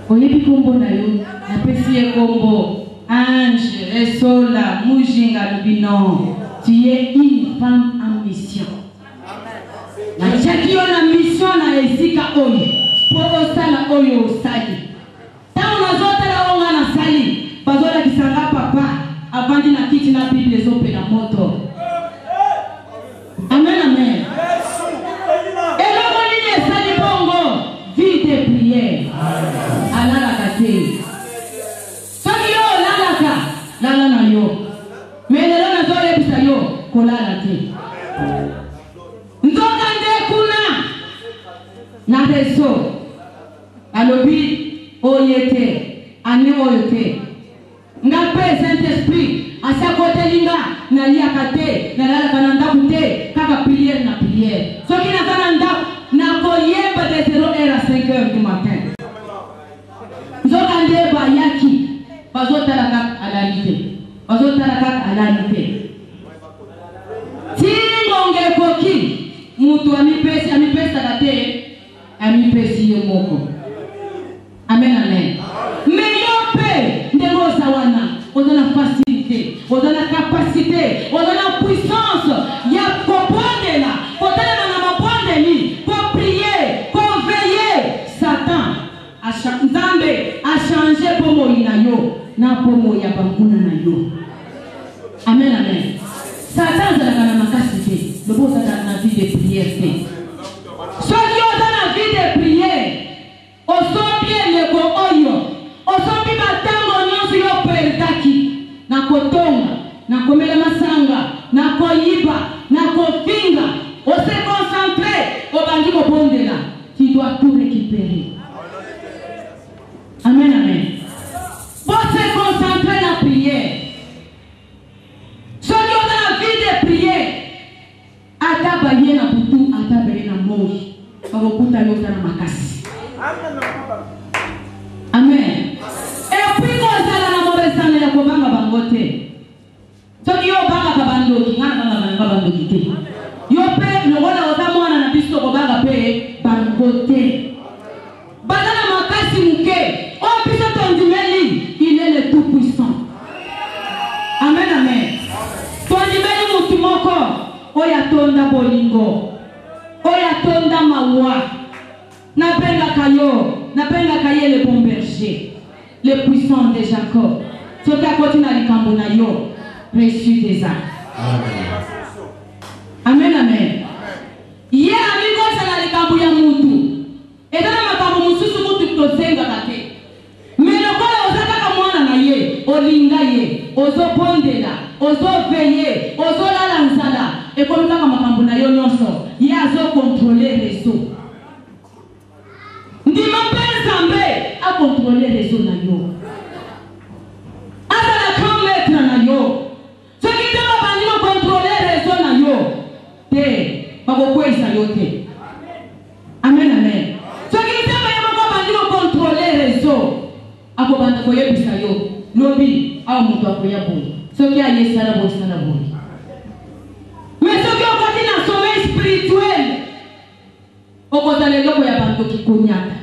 Oyebi kombo na yo. Napesi ye kombo. Ange, Esola, Mujinga Lubino. Tu es une femme en mission. Na chaki yo na mission na esika oyo. Po osala oyo osali. Tango nazotala onga na sali. Bazola kisanga papa. Avandi na kiti na Bible zope na moto. Amen, amen. Et le monine sali bongo. Vie de prière. Alala kate. Soki yo lalaka. Lala na yo. Mais le lona zole bisa yo. Kolala te. Nzokande kuna. Na reso. Alobi oyete. Ane oyote. Ngape Saint-Esprit. Asa kote linga. Na liya kate. Na lala kananda kute. Kaka prière na prière. Soki na kananda. Na koyeba de 0h à 5h du matin. Nzokande bayaki. Bazotala kaka alalite. Bazotala kaka alalite. Tingonge koki. Mutu amipesi kate. Amipesi ye moko. Amen, amen. Mais yo pe. Ndego sawana. Odana facilité. Odana capacité. Odana puissance. Ya kopone la. Kodana na mapone ni. Pour prier. Pour veiller. Satan. Nzambe a changé pomo inayo. Na pomo ya banguna na yo. Amen, amen. Satan zalaka na makasite. Lobo zalaka na vie de prière. Ceux qui ont dans la vie de prière. Osobi eleko oyo. Osobi batango nyonso yo perdaki. Na kotonga. Na komela masanga. Na koyiba. Na kofinga. On se concentrer. Obandi kobondela. Tu dois tout récupérer. Amen, amen. Pour se concentrer dans la prière. Ceux qui ont dans la vie de prière. Atabaye na butu. Atabaye na moji. Babokuta yota na makasi. Amen. Et puis quand ça la mauvaise année la kobanga bangote. Soki yo banga kabandoki ngana banga bandoki te. Yo pe lokola otamwana na biso kobanga pe bangote. Badana makasi muke. Oh biso tondimeli, il est le tout puissant. Amen, amen. Tondimeli mutu moko. Oya tonda bolingo. Oya tonda mawa. N'appelle kaye le bon berger, le puissant de Jacob. Ce qui a continué à l'Ikambonayo, reçu des actes. Amen, amen. Hier, amigo, ça n'a l'Ikamboya Moutou. Et dans la makambo mususu mutu tozenga kate. Mais le quoi ozaka kamwana na ye, olinga ye, ozopondela, ozoveiller, ozolala nzala. Et comme ça makambo na yo nyonso, ye azo contrôler réseau. Ndima Nzambe a contrôler les zones na yo. Azala comme maître na yo. Ce qui te va venir contrôler les zones na yo. Te, bakokwesa yo te. Amen, amen. Ce qui te va venir contrôler les zones. Akobanda koyebisa yo. Lobi a mutu akoya boy. Ce qui a yesala boy sana boy. Mais ce qui on continue à sommeil spirituel. Okozale loko ya bantu kikunyaka.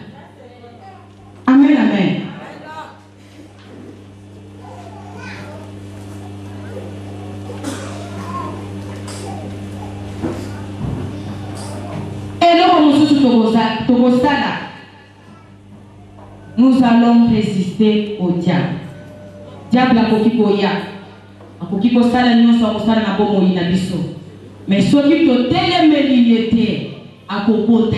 Amen, amen. Et là, nous allons résister au diable. Diable a kokikoya. A kokiko sala nyonso akosala na bomo ina biso. Mais soki to telemeliete akokota.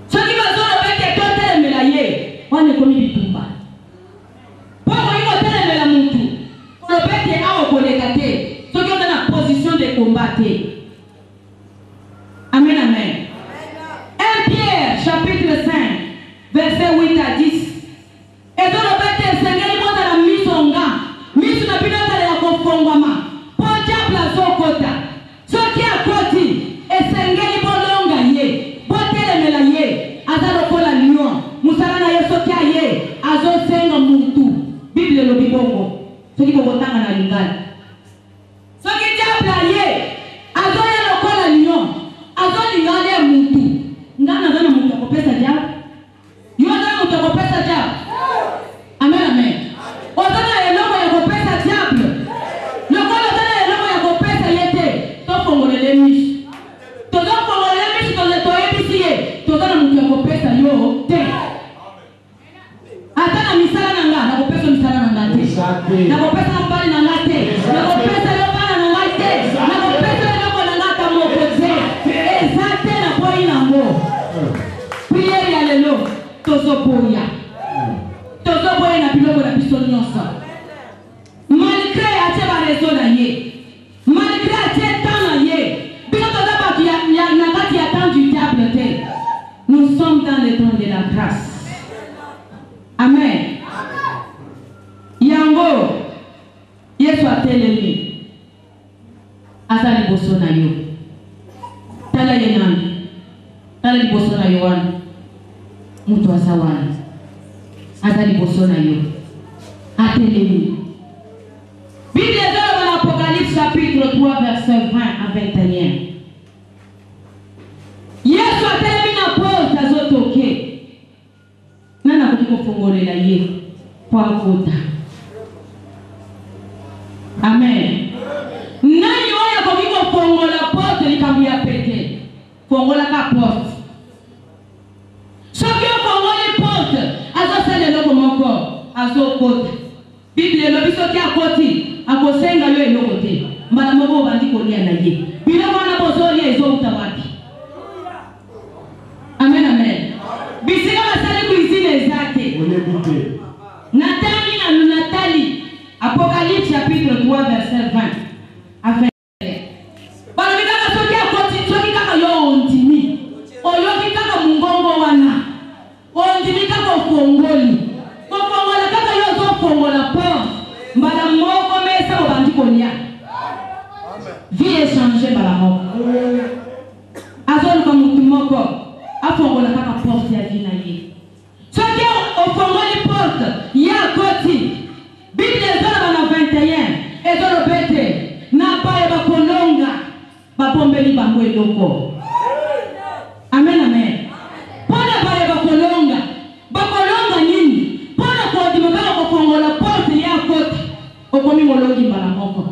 Soki bazolo bete to telemela ye, wane komi bitumba. Poko iko telemela mutu. Ko bete awo koleka te. Soki on est na position de combattre. Amen, amen. 1 Pierre chapitre verset 8 à 10. Et dans le bête, le Seigneur, il monte à la mise en gant. Mise sur la pilote à la confondement. Pour diable à son côté. Ce qui a côté, et Seigneur, il va l'engager. Pour télémélayer. Aza le la lion. Moussala na yeso qui a yé. Azo senga muntu. Bible le bibongo. Ce qui va voter à la lingale. Ce qui diable a yé. Azo ya le la lion. Azo lingale muntu. Ngana zana muntu akopesa diable. Yo zana muntu akopesa diable. Amen, amen. Ozana eloko ya kopesa diable. Lokola ozana eloko ya kopesa yete. Tofongolele mishi. Tozo fongolele mishi toze toyebisi ye. Tozana muntu ya kopesa yo te. Atana misala nanga, na kopesa misala nanga te. Na kopesa mbali nanga te. Na kopesa yo bana nanga te. Na kopesa eloko nanga ta moko te. Ezate na poi nango. Prière ya lelo. Tozo boya. Tozo boya na biloko na biso nyonso. Malgré ate ba raison na ye. Malgré ate temps na ye. Bino toza ba ki ya na kati ya temps du diable te. Nous sommes dans le temps de la grâce. Amen. Yango Yesu atelemi. Azali boso na yo. Tala yenani. Tala boso na yo wana. Mutu asawana. Azali boso na yo. Atelemi. Bible dans l'Apocalypse chapitre 3 verset 20 à 21. Yesu atelemi na porte azotoke. Nana kutiko fongolela ye kwa kota. Amen. Nani waya kutiko fongola porte likambu ya pete. Fongola ka porte. Soki fongoli porte azosele loko moko azokota. Bible lobi soki akoti akosenga yo eloko te. Mbala moko bandi kolia na ye. Biloko na bozoli ezouta wapi? Amen, amen. Bisika basali kuizine ezate. Natali. Apocalypse chapitre 3 verset 20 à 21. Balabika soki akoti soki kaka yo ondimi. Oyoki kaka mungongo wana. Ondimi kaka fongoli. Kofongola kaka yo zo fongola po. Mbala moko mesa bobandi kolia. Vie échanger bala moko. Azol ka mutu moko. Afongola kaka porte ya vie na ye. Soki ofongoli porte ya koti. Bible ezala na 21 ezolo bete na paye bakolonga bapombeli bango eloko. Amen, amen. Pona paye bakolonga nini? Pona kwa dimaka kofongola porte ya koti. Okomi molongi mbala moko.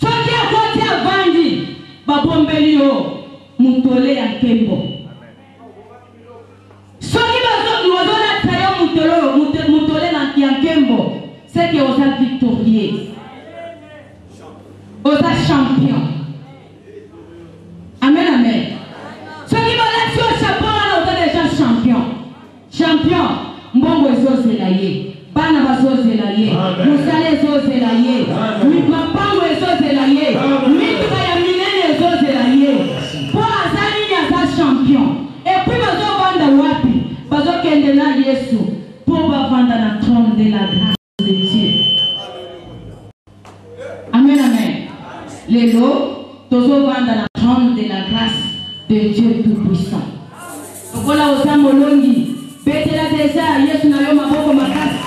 Soki ya koti avandi bapombeli yo mutole ya kembo. Soki bazo wazona tayo mutole na yankembo, c'est que vous êtes victorieux. Vous êtes champion. Amen, amen. Soki bazo sur chapeau là vous êtes déjà champion. Champion, mbongo ezozela ye. Bana bazozela ye. Musale ezozela ye. Mapango ezozela ye. Mituka ya minene ezozela ye. Po azali ya champion. Et puis bazo vanda wapi? Bazo kende na Yesu pour vanda na trône de la grâce de Dieu. Amen, amen. Lelo tozo vanda na trône de la grâce de Dieu tout-puissant. Okola osamolongi betela déjà Yesu na yo maboko makasi.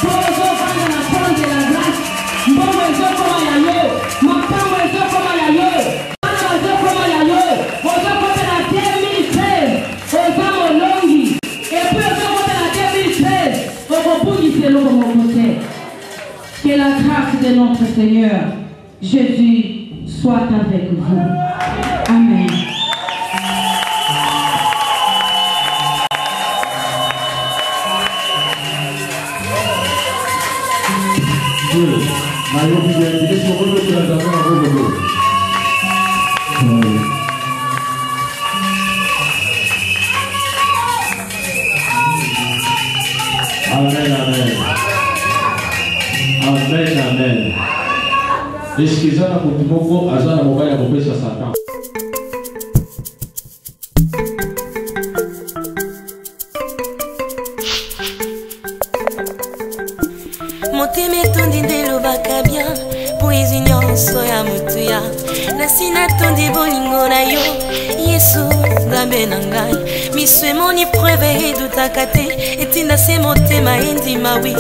Tozo vanda na trône de la grâce. Mbongo ezokoma ya yo, mapango ezokoma ya yo. Bana ezokoma ya yo. Ozokoma na 2013. Osamolongi. Et puis ozokoma na 2013. Okopungise loko mokote. Que la grâce de notre Seigneur Jésus soit avec vous. Amen. Amen, amen. Amen, amen. Eskizana kutumoko azana mobile ya kopesa Satan. poezi nyonso ya motuya nasi natondi bolingo na yo Yesu nzambe na ngai miso emoni preuve edutaka te etinda se motema endima wi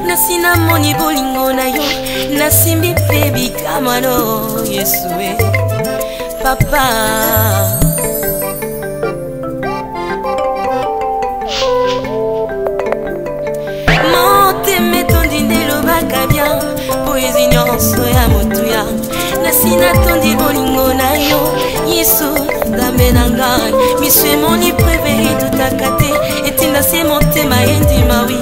nasi namoni bolingo na yo nasimbi mpe bikamano Yesu papa motema etondi nde elobaka bien poezi nyonso ya motuya nasi natondi bolingo na yo Yesu nzambe na ngai miso emoni preuve edutaka te etinda se motema endima wi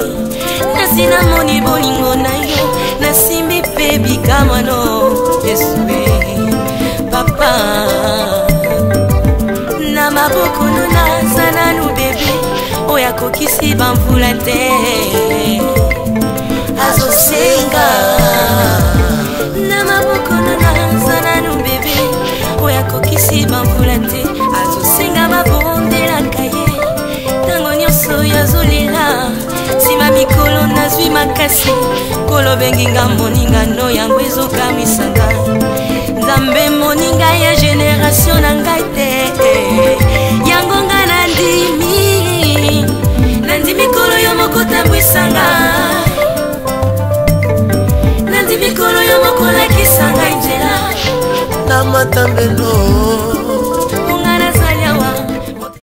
nasi namoni bolingo na yo nasimbi mpe bikamano Yesu papa na maboko naza nanu bebe oyo akokisi bamvula te azosenga na maboko naza nanu bebe oyo akokisi bamvula te azosenga babondelaka ye ntango nyonso yazolela nsima mikolo nazwi makasi kolobenginga moningano yango ezokamisanga nzambe moninga ya generation na ngai te yango nga nandimi kolo yo moko tambwisanga nandimi kolo yo moko lakisanga nzela na matambelo